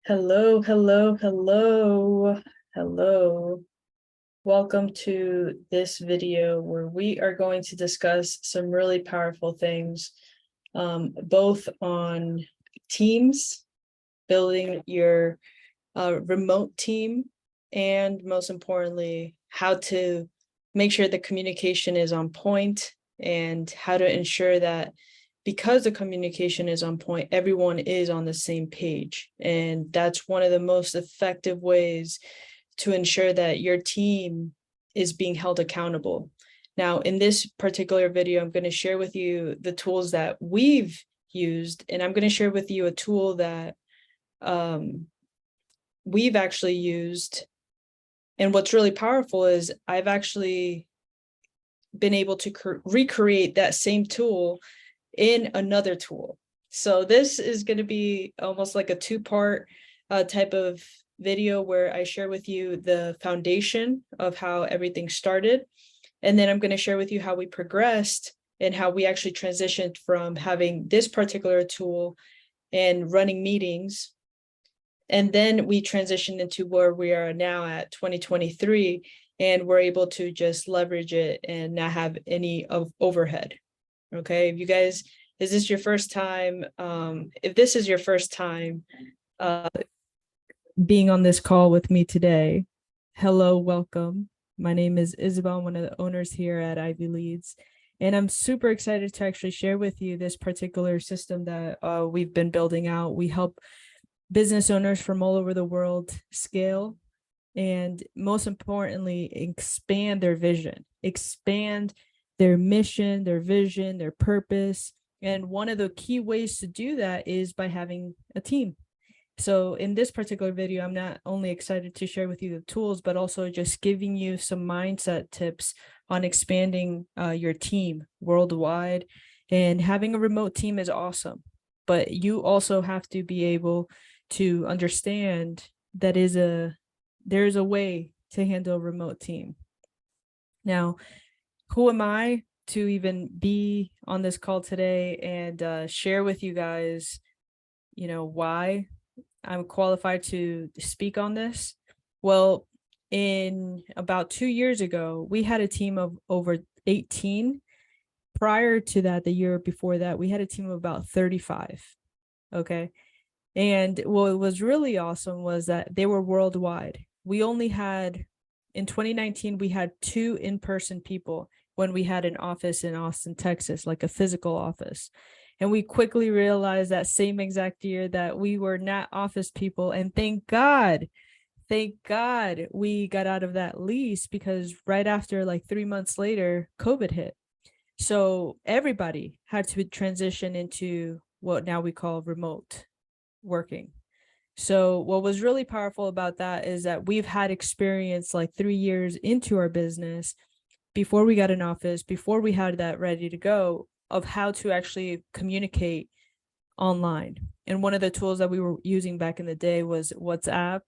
Hello, hello, hello, hello. Welcome to this video where we are going to discuss some really powerful things, both on teams, building your remote team, and most importantly, how to make sure the communication is on point and how to ensure that because the communication is on point, everyone is on the same page. And that's one of the most effective ways to ensure that your team is being held accountable. Now, in this particular video, I'm going to share with you the tools that we've used, and I'm going to share with you a tool that we've actually used. And what's really powerful is I've actually been able to recreate that same tool in another tool. So this is going to be almost like a two-part type of video where I share with you the foundation of how everything started. And then I'm going to share with you how we progressed and how we actually transitioned from having this particular tool and running meetings. And then we transitioned into where we are now at 2023, and we're able to just leverage it and not have any of overhead. Okay, if you guys, is this your first time? If this is your first time being on this call with me today, hello, welcome. My name is Isabel, I'm one of the owners here at Ivy Leads, and I'm super excited to actually share with you this particular system that we've been building out. We help business owners from all over the world scale, and most importantly, expand their vision, expand their mission, their vision, their purpose. And one of the key ways to do that is by having a team. So in this particular video, I'm not only excited to share with you the tools, but also just giving you some mindset tips on expanding your team worldwide. And having a remote team is awesome, but you also have to be able to understand that there's a way to handle a remote team. Now, who am I to even be on this call today and share with you guys, why I'm qualified to speak on this? Well, in about 2 years ago, we had a team of over 18. Prior to that, the year before that, we had a team of about 35. Okay. And what was really awesome was that they were worldwide. We only had, in 2019, we had 2 in-person people when we had an office in Austin, Texas, like a physical office. And we quickly realized that same exact year that we were not office people. And thank God we got out of that lease, because right after, like 3 months later, COVID hit. So everybody had to transition into what now we call remote working. So what was really powerful about that is that we've had experience like 3 years into our business, before we got an office, before we had that ready to go, of how to actually communicate online. And one of the tools that we were using back in the day was WhatsApp.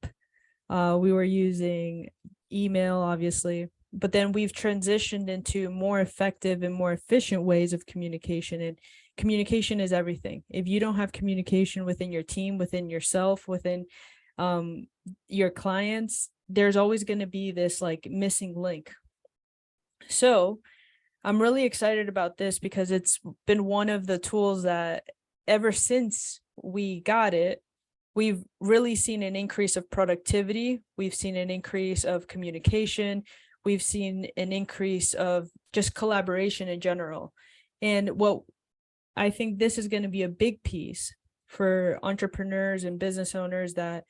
We were using email, obviously, but then we've transitioned into more effective and more efficient ways of communication. And communication is everything. If you don't have communication within your team, within yourself, within your clients, there's always going to be this like missing link. So I'm really excited about this because it's been one of the tools that ever since we got it, we've really seen an increase of productivity. We've seen an increase of communication. We've seen an increase of just collaboration in general. And what I think this is going to be a big piece for entrepreneurs and business owners that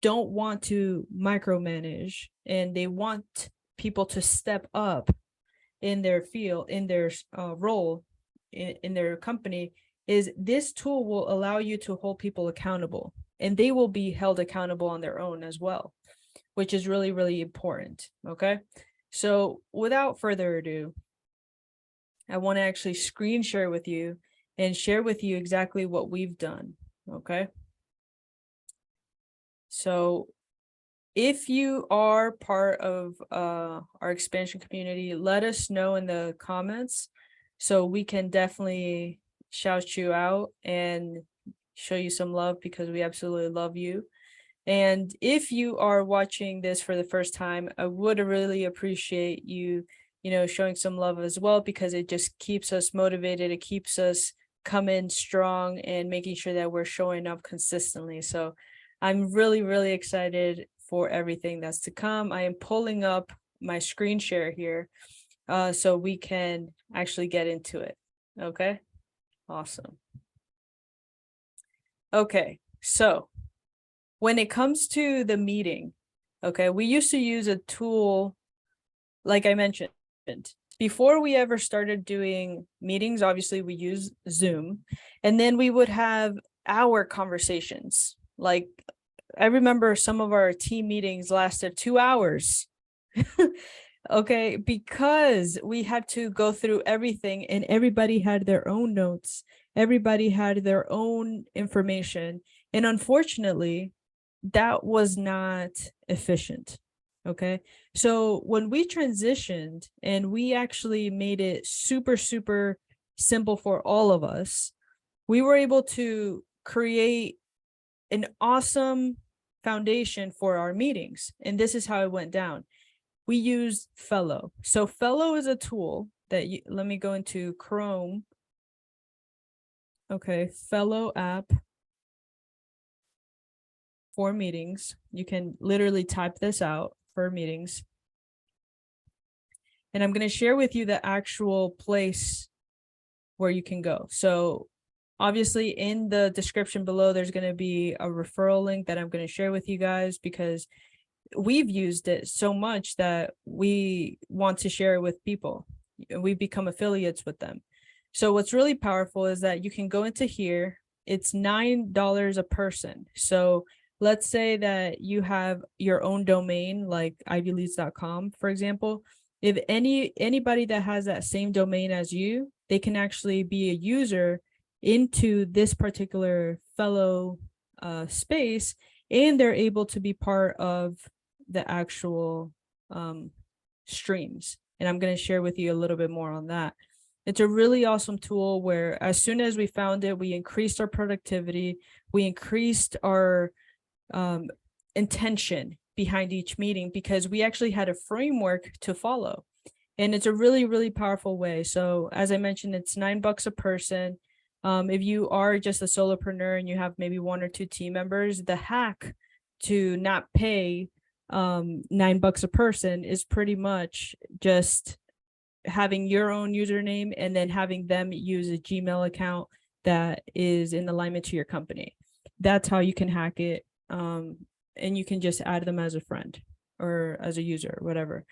don't want to micromanage, and they want people to step up in their field, in their role in their company, is this tool will allow you to hold people accountable, and they will be held accountable on their own as well, which is really, really important. Okay. So without further ado, I want to actually screen share with you and share with you exactly what we've done. Okay. So if you are part of our expansion community, let us know in the comments so we can definitely shout you out and show you some love, because we absolutely love you. And if you are watching this for the first time, I would really appreciate you, showing some love as well, because it just keeps us motivated. It keeps us coming strong and making sure that we're showing up consistently. So I'm really, really excited for everything that's to come. I am pulling up my screen share here so we can actually get into it. Okay, awesome. Okay, so when it comes to the meeting, okay, we used to use a tool, like I mentioned, before we ever started doing meetings. Obviously we use Zoom, and then we would have our conversations. Like, I remember some of our team meetings lasted 2 hours. Okay, because we had to go through everything and everybody had their own notes. Everybody had their own information. And unfortunately, that was not efficient. Okay, so when we transitioned and we actually made it super, super simple for all of us, we were able to create an awesome foundation for our meetings. And this is how it went down. We used Fellow. So Fellow is a tool that let me go into Chrome. Okay, Fellow app for meetings. You can literally type this out for meetings. And I'm going to share with you the actual place where you can go. So obviously in the description below, there's going to be a referral link that I'm going to share with you guys, because we've used it so much that we want to share it with people. We become affiliates with them. So what's really powerful is that you can go into here. It's $9 a person. So let's say that you have your own domain, like ivyleads.com, for example. If anybody that has that same domain as you, they can actually be a user into this particular Fellow space, and they're able to be part of the actual streams. And I'm going to share with you a little bit more on that. It's a really awesome tool where as soon as we found it, we increased our productivity, we increased our intention behind each meeting, because we actually had a framework to follow. And it's a really, really powerful way. So as I mentioned, it's $9 a person. If you are just a solopreneur and you have maybe 1 or 2 team members, the hack to not pay $9 a person is pretty much just having your own username and then having them use a Gmail account that is in alignment to your company. That's how you can hack it. And you can just add them as a friend or as a user or whatever.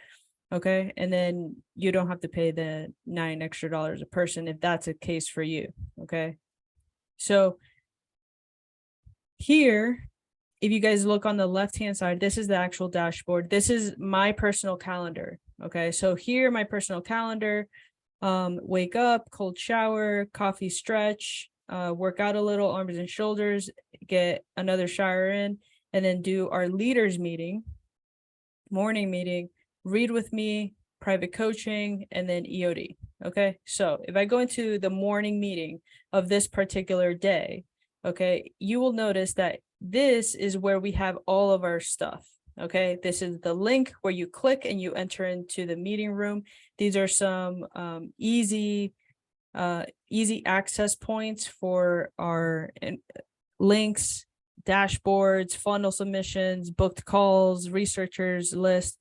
Okay, and then you don't have to pay the $9 extra a person if that's a case for you. Okay, so here, if you guys look on the left hand side, this is the actual dashboard. This is my personal calendar. Okay, so here, my personal calendar, wake up, cold shower, coffee stretch, work out a little, arms and shoulders, get another shower in, and then do our leaders meeting, morning meeting, read with me, private coaching, and then EOD. Okay, so if I go into the morning meeting of this particular day, okay, you will notice that this is where we have all of our stuff. Okay, this is the link where you click and you enter into the meeting room. These are some easy access points for our links, dashboards, funnel submissions, booked calls, researchers list.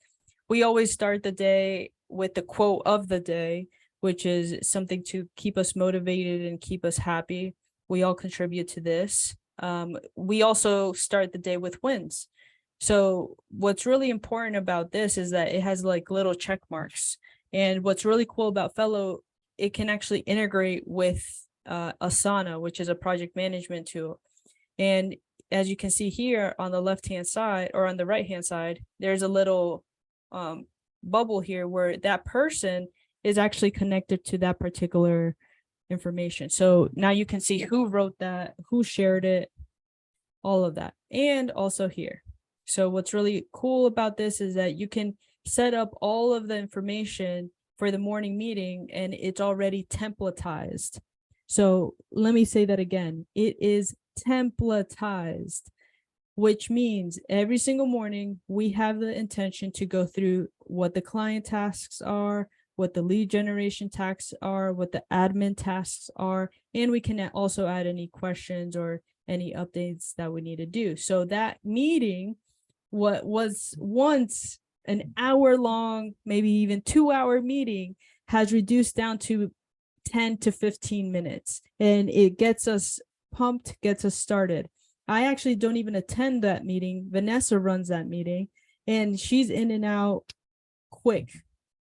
We always start the day with the quote of the day, which is something to keep us motivated and keep us happy. We all contribute to this. We also start the day with wins. So what's really important about this is that it has like little check marks. And what's really cool about Fellow, it can actually integrate with Asana, which is a project management tool. And as you can see here on the left-hand side, or on the right-hand side, there's a little bubble here where that person is actually connected to that particular information. So now you can see who wrote that, who shared it, all of that, and also here. So what's really cool about this is that you can set up all of the information for the morning meeting and it's already templatized. So let me say that again. It is templatized. which means every single morning we have the intention to go through what the client tasks are, what the lead generation tasks are, what the admin tasks are, and we can also add any questions or any updates that we need to do. So that meeting, what was once an hour long, maybe even 2-hour meeting, has reduced down to 10 to 15 minutes, and it gets us pumped, gets us started. I actually don't even attend that meeting. Vanessa runs that meeting, and she's in and out quick,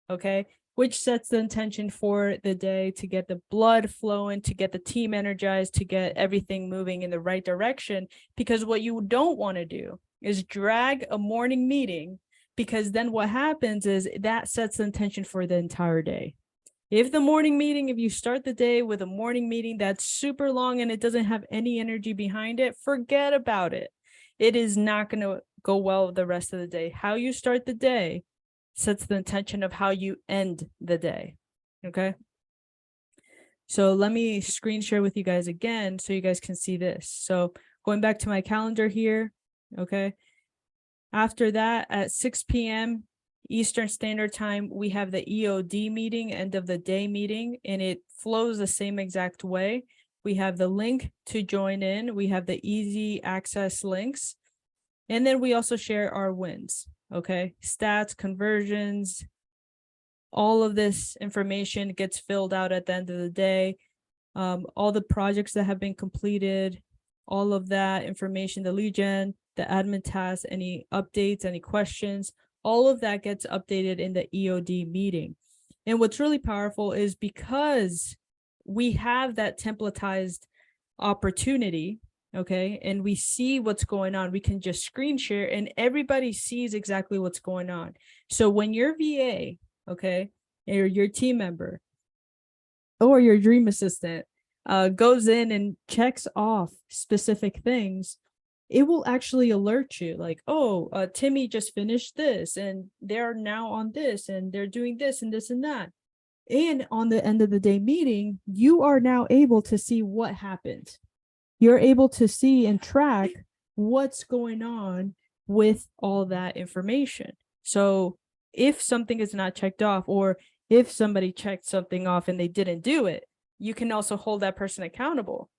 okay? Which sets the intention for the day to get the blood flowing, to get the team energized, to get everything moving in the right direction. Because what you don't want to do is drag a morning meeting, because then what happens is that sets the intention for the entire day. If the morning meeting, if you start the day with a morning meeting that's super long and it doesn't have any energy behind it, forget about it. It is not going to go well the rest of the day. How you start the day sets the intention of how you end the day. Okay. So let me screen share with you guys again so you guys can see this. So going back to my calendar here. Okay. After that, at 6 p.m. Eastern Standard Time, we have the EOD meeting, end of the day meeting, and it flows the same exact way. We have the link to join in. We have the easy access links. And then we also share our wins, okay? Stats, conversions, all of this information gets filled out at the end of the day. All the projects that have been completed, all of that information, the lead gen, the admin tasks, any updates, any questions, all of that gets updated in the EOD meeting. And what's really powerful is because we have that templatized opportunity, okay, and we see what's going on, we can just screen share and everybody sees exactly what's going on. So when your VA, okay, or your team member or your dream assistant goes in and checks off specific things, it will actually alert you like, oh, Timmy just finished this and they're now on this and they're doing this and this and that. And on the end of the day meeting, you are now able to see what happened. You're able to see and track what's going on with all that information. So if something is not checked off, or if somebody checked something off and they didn't do it, you can also hold that person accountable.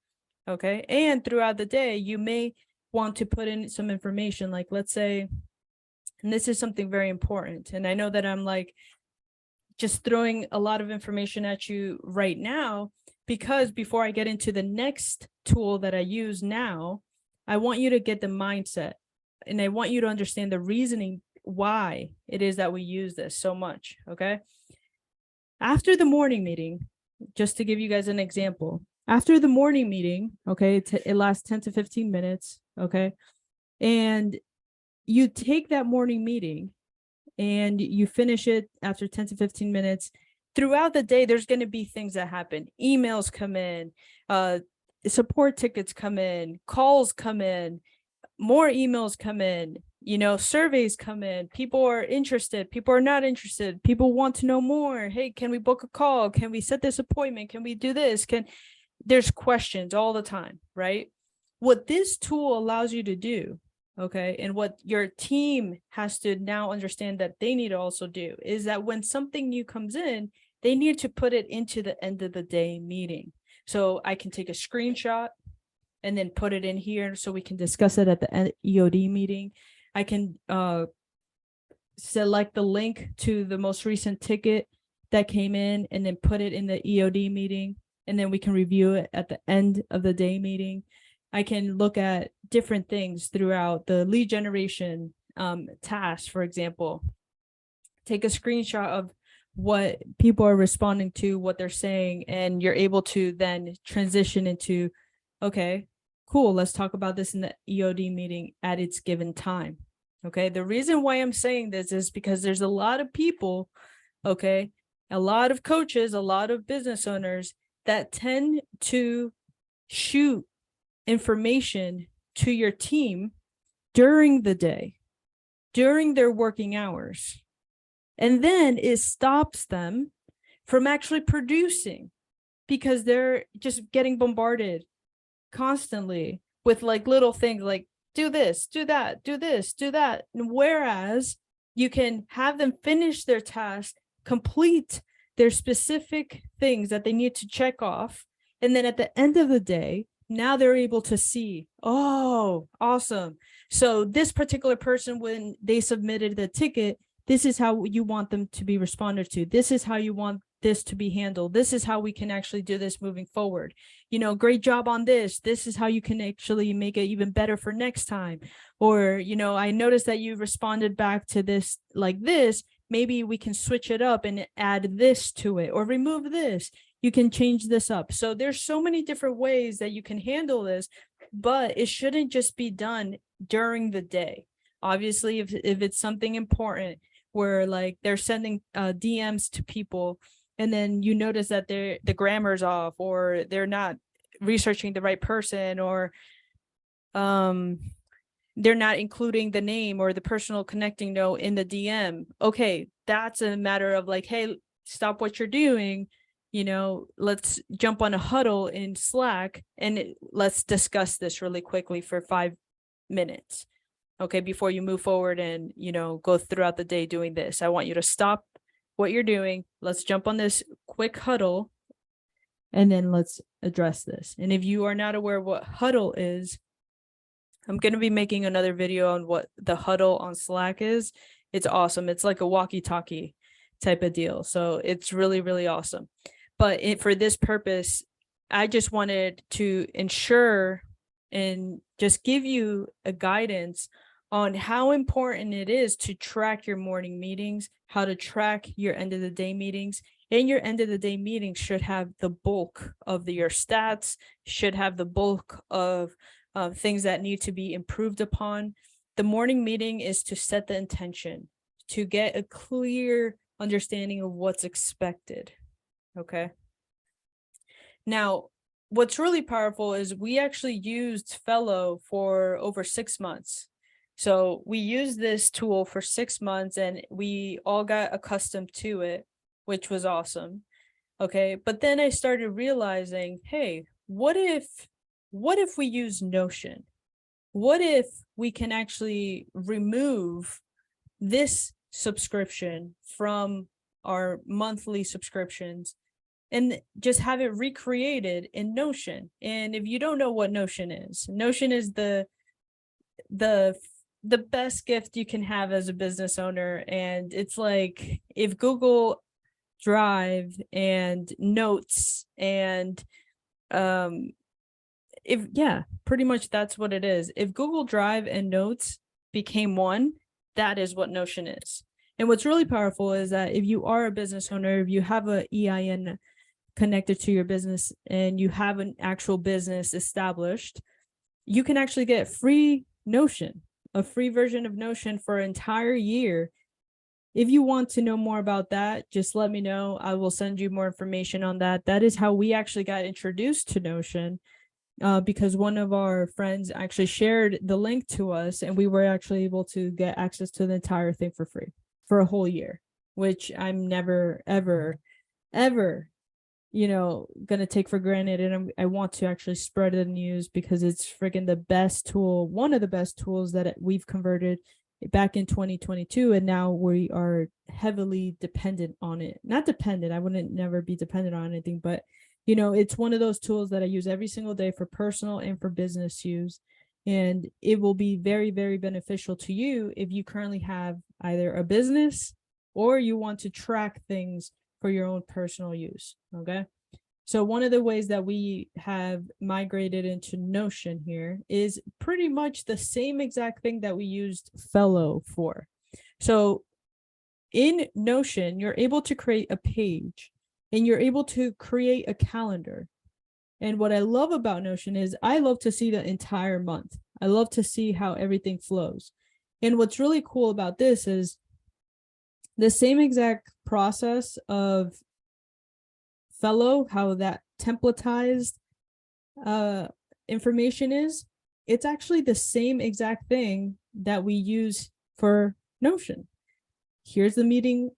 Okay. And throughout the day, you may want to put in some information, like, let's say, and this is something very important, and I know that I'm like just throwing a lot of information at you right now, because before I get into the next tool that I use now, I want you to get the mindset and I want you to understand the reasoning why it is that we use this so much. Okay. After the morning meeting, just to give you guys an example, after the morning meeting, okay, it lasts 10 to 15 minutes, okay, and you take that morning meeting and you finish it after 10 to 15 minutes. Throughout the day, there's going to be things that happen. Emails come in, support tickets come in, calls come in, more emails come in, you know, surveys come in, people are interested, people are not interested, people want to know more. Hey, can we book a call? Can we set this appointment? Can we do this? There's questions all the time, right? What this tool allows you to do, okay, and what your team has to now understand that they need to also do, is that when something new comes in, they need to put it into the end of the day meeting. So I can take a screenshot and then put it in here so we can discuss it at the EOD meeting. I can select the link to the most recent ticket that came in and then put it in the EOD meeting, and then we can review it at the end of the day meeting. I can look at different things throughout the lead generation task, for example. Take a screenshot of what people are responding to, what they're saying, and you're able to then transition into, okay, cool, let's talk about this in the EOD meeting at its given time. Okay, the reason why I'm saying this is because there's a lot of people, okay, a lot of coaches, a lot of business owners that tend to shoot information to your team during the day, during their working hours. And then it stops them from actually producing, because they're just getting bombarded constantly with like little things like do this, do that, do this, do that. Whereas you can have them finish their task, complete their specific things that they need to check off. And then at the end of the day, now they're able to see, oh, awesome. So this particular person, when they submitted the ticket, this is how you want them to be responded to. This is how you want this to be handled. This is how we can actually do this moving forward. You know, great job on this. This is how you can actually make it even better for next time. Or, you know, I noticed that you responded back to this like this. Maybe we can switch it up and add this to it or remove this. You can change this up. So there's so many different ways that you can handle this, but it shouldn't just be done during the day. Obviously, if it's something important where like they're sending DMs to people, and then you notice that the grammar's off, or they're not researching the right person, or they're not including the name or the personal connecting note in the DM. Okay, that's a matter of like, hey, stop what you're doing. You know, let's jump on a huddle in Slack and let's discuss this really quickly for 5 minutes. Okay, before you move forward and, you know, go throughout the day doing this. I want you to stop what you're doing. Let's jump on this quick huddle and then let's address this. And if you are not aware what huddle is, I'm going to be making another video on what the huddle on Slack is. It's awesome. It's like a walkie-talkie type of deal. So it's really, really awesome. But for this purpose, I just wanted to ensure and just give you a guidance on how important it is to track your morning meetings, how to track your end of the day meetings. And your end of the day meetings should have the bulk of your stats, should have the bulk of things that need to be improved upon. The morning meeting is to set the intention, to get a clear understanding of what's expected. Okay. Now, what's really powerful is we actually used Fellow for over 6 months. So we used this tool for 6 months and we all got accustomed to it, which was awesome. Okay. But then I started realizing, hey, what if we use Notion? What if we can actually remove this subscription from our monthly subscriptions and just have it recreated in Notion? And if you don't know what Notion is the best gift you can have as a business owner. And it's like if Google Drive and Notes and pretty much that's what it is. If Google Drive and Notes became one, that is what Notion is. And what's really powerful is that if you are a business owner, if you have a EIN connected to your business and you have an actual business established, you can actually get free Notion, a free version of Notion for an entire year. If you want to know more about that, just let me know. I will send you more information on that. That is how we actually got introduced to Notion, because one of our friends actually shared the link to us and we were actually able to get access to the entire thing for free for a whole year, which I'm never, ever, ever, you know, going to take for granted. And I want to actually spread the news because it's freaking the best tool, one of the best tools that we've converted back in 2022. And now we are heavily dependent on it. Not dependent. I wouldn't never be dependent on anything, but you know, it's one of those tools that I use every single day for personal and for business use. And it will be very, very beneficial to you if you currently have either a business or you want to track things for your own personal use. Okay. So one of the ways that we have migrated into Notion here is pretty much the same exact thing that we used Fellow for. So in Notion, you're able to create a page and you're able to create a calendar. And what I love about Notion is I love to see the entire month. I love to see how everything flows. And what's really cool about this is the same exact process of Fellow, how that templatized information is, it's actually the same exact thing that we use for Notion. Here's the meeting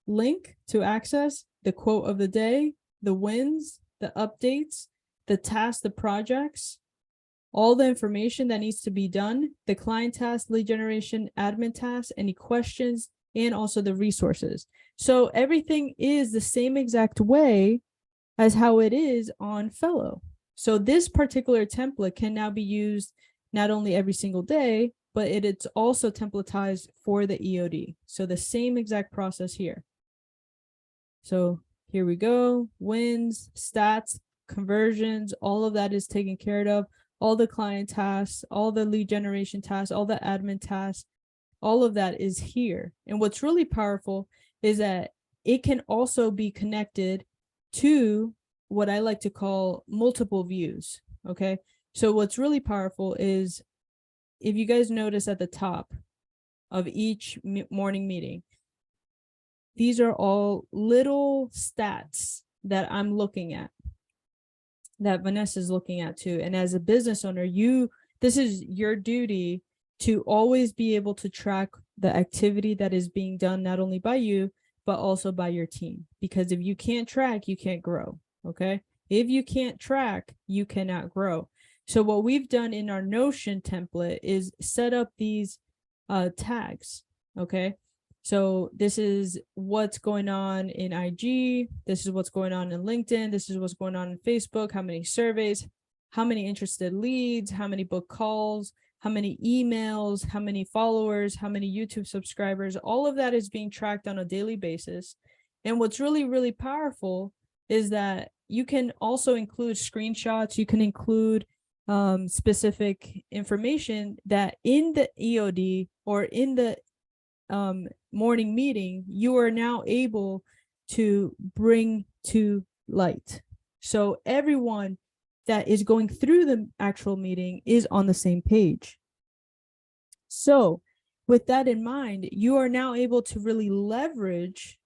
link to access, the quote of the day, the wins, the updates, the tasks, the projects, all the information that needs to be done, the client task, lead generation, admin tasks, any questions, and also the resources. So everything is the same exact way as how it is on Fellow. So this particular template can now be used not only every single day, but it's also templatized for the EOD. So the same exact process here. So here we go, wins, stats, conversions, all of that is taken care of. All the client tasks, all the lead generation tasks, all the admin tasks, all of that is here. And what's really powerful is that it can also be connected to what I like to call multiple views. Okay. So what's really powerful is, if you guys notice at the top of each morning meeting, these are all little stats that I'm looking at, that Vanessa's looking at too. And as a business owner, this is your duty to always be able to track the activity that is being done, not only by you, but also by your team. Because if you can't track, you can't grow. Okay. If you can't track, you cannot grow. So what we've done in our Notion template is set up these tags. Okay. So this is what's going on in IG. This is what's going on in LinkedIn. This is what's going on in Facebook. How many surveys, how many interested leads, how many book calls, how many emails, how many followers, how many YouTube subscribers. All of that is being tracked on a daily basis. And what's really, really powerful is that you can also include screenshots. You can include specific information that in the EOD or in the morning meeting, you are now able to bring to light. So everyone that is going through the actual meeting is on the same page. So with that in mind, you are now able to really leverage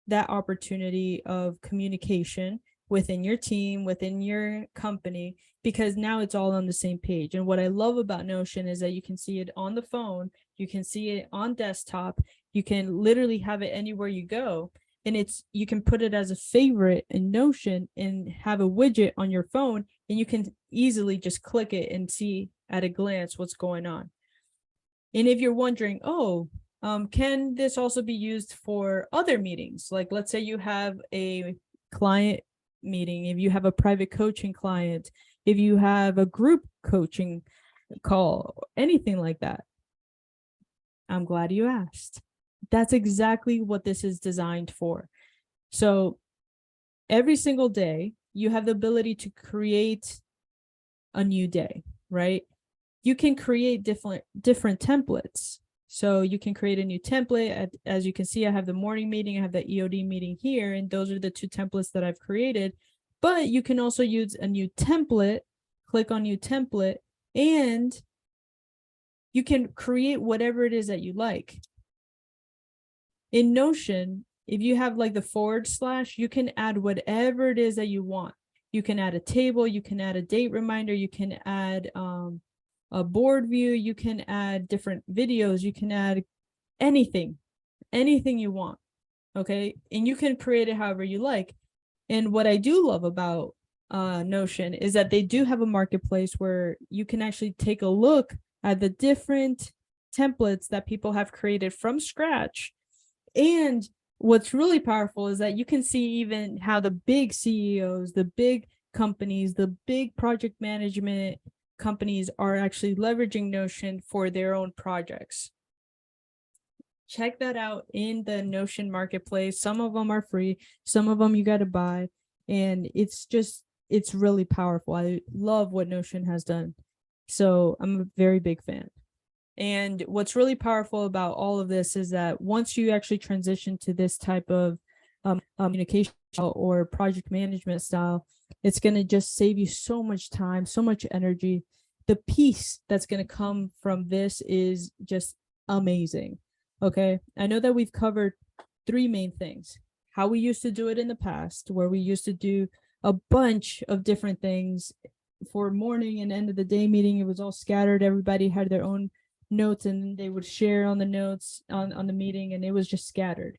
that opportunity of communication within your team, within your company, because now it's all on the same page. And what I love about Notion is that you can see it on the phone, you can see it on desktop, you can literally have it anywhere you go. And you can put it as a favorite in Notion and have a widget on your phone, and you can easily just click it and see at a glance what's going on. And if you're wondering, can this also be used for other meetings? Like, let's say you have a client meeting, if you have a private coaching client, if you have a group coaching call, anything like that. I'm glad you asked. That's exactly what this is designed for. So every single day, you have the ability to create a new day, right? You can create different templates. So you can create a new template. As you can see, I have the morning meeting, I have the EOD meeting here, and those are the two templates that I've created. But you can also use a new template, click on new template, and you can create whatever it is that you like. In Notion, if you have like the /, you can add whatever it is that you want. You can add a table, you can add a date reminder, you can add a board view, you can add different videos, you can add anything you want. Okay. And you can create it however you like. And what I do love about Notion is that they do have a marketplace where you can actually take a look at the different templates that people have created from scratch. And what's really powerful is that you can see even how the big CEOs, the big companies, the big project management companies are actually leveraging Notion for their own projects. Check that out in the Notion marketplace. Some of them are free, some of them you got to buy, and it's really powerful. I love what Notion has done. So I'm a very big fan. And what's really powerful about all of this is that once you actually transition to this type of communication or project management style, it's going to just save you so much time, so much energy. The peace that's going to come from this is just amazing. Okay. I know that we've covered 3 main things: how we used to do it in the past, where we used to do a bunch of different things for morning and end of the day meeting. It was all scattered. Everybody had their own notes and they would share on the notes on the meeting, and it was just scattered,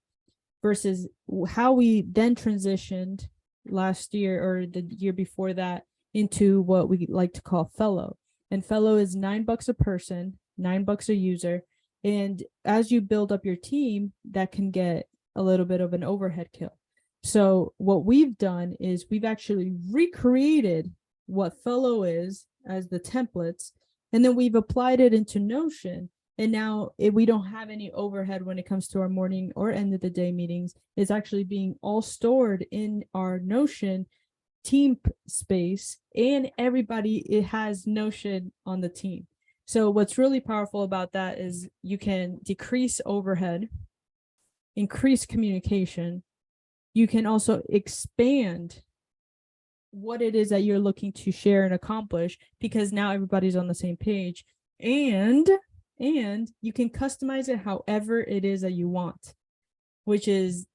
versus how we then transitioned last year or the year before that into what we like to call Fellow. and Fellow is $9 a person, $9 a user. And as you build up your team, that can get a little bit of an overhead kill. So what we've done is we've actually recreated what Fellow is as the templates, and then we've applied it into Notion. And now we don't have any overhead when it comes to our morning or end of the day meetings. It's actually being all stored in our Notion team space, and everybody, it has Notion on the team. So what's really powerful about that is you can decrease overhead, increase communication. You can also expand what it is that you're looking to share and accomplish, because now everybody's on the same page, and you can customize it however it is that you want, which is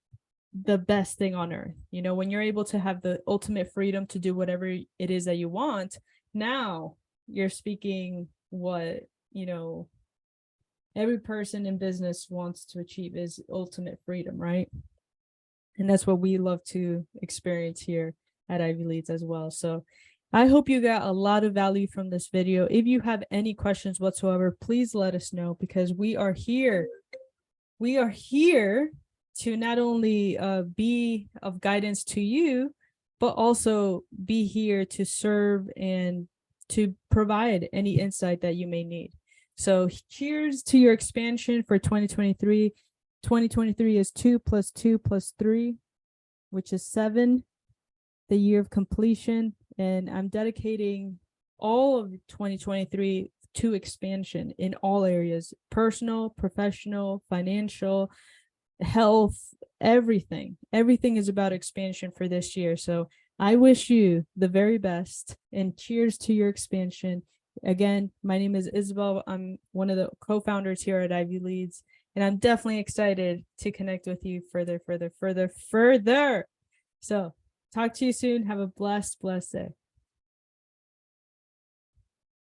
the best thing on earth. You know, when you're able to have the ultimate freedom to do whatever it is that you want, now you're speaking what, you know, every person in business wants to achieve, is ultimate freedom, right? And that's what we love to experience here at Ivy Leads as well. So I hope you got a lot of value from this video. If you have any questions whatsoever, please let us know, because we are here. We are here to not only be of guidance to you, but also be here to serve and to provide any insight that you may need. So cheers to your expansion for 2023. 2023 is 2 + 2 + 3, which is 7, the year of completion. And I'm dedicating all of 2023 to expansion in all areas: personal, professional, financial, health, everything. Everything is about expansion for this year. So I wish you the very best, and cheers to your expansion. Again, my name is Isabel. I'm one of the co-founders here at Ivy Leads, and I'm definitely excited to connect with you further. So talk to you soon. Have a blessed day.